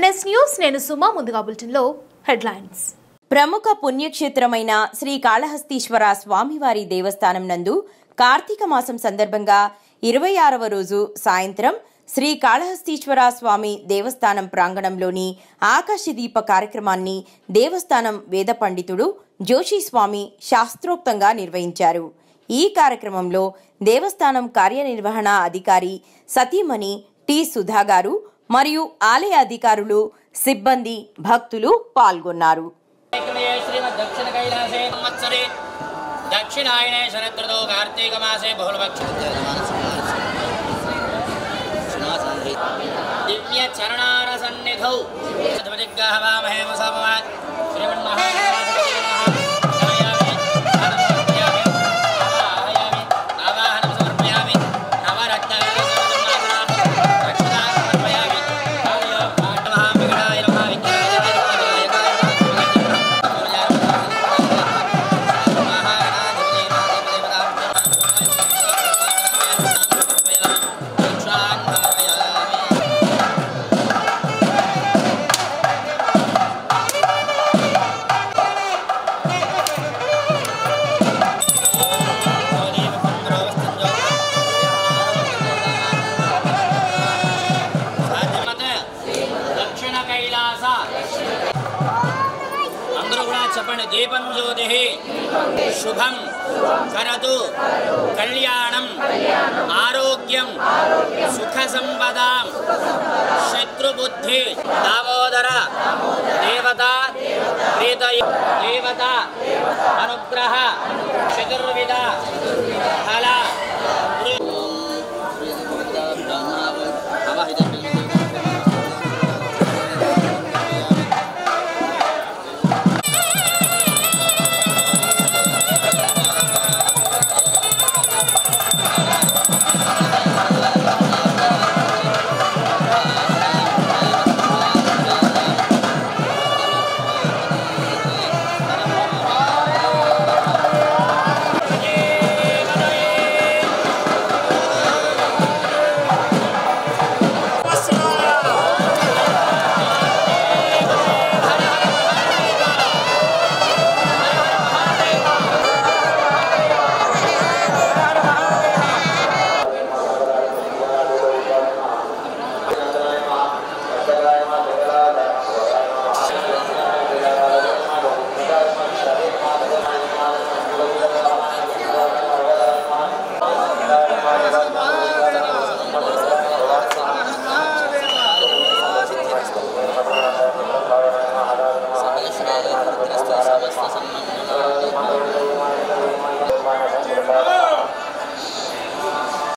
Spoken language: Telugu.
MNS న్యూస్ నేను సుమా ముందుగా బులెటిన్లో హెడ్లైన్స్. ప్రముఖ పుణ్యక్షేత్రమైన శ్రీ కాళహస్తీశ్వర స్వామివారి దేవస్థానం నందు కార్తీక మాసం సందర్భంగా 26వ రోజు సాయంత్రం శ్రీ కాళహస్తీశ్వర స్వామి దేవస్థానం ప్రాంగణంలోని ఆకాశదీప కార్యక్రమాన్ని దేవస్థానం వేద పండితుడు జోషి స్వామి శాస్త్రోక్తంగా నిర్వహించారు. ఈ కార్యక్రమంలో దేవస్థానం కార్యనిర్వహణ అధికారి సతీమణి టి సుధా గారు మరియు ఆలయ అధికారులు, సిబ్బంది, భక్తులు పాల్గొన్నారు. దక్షిణాయనే శరదృతో కార్తీక మాసే బహుళపక్ష దివ్య చరణార సన్నిధౌ ధ్వజగ్గాహవామహే వసమః చెప్పండి. దీపం జ్యోతి శుభం కరతు కళ్యాణం ఆరోగ్యం సుఖ సంపదాం శత్రుబుద్ధి దామోదర దేవత ప్రీత దేవత అనుగ్రహ చతుర్విధ ఫల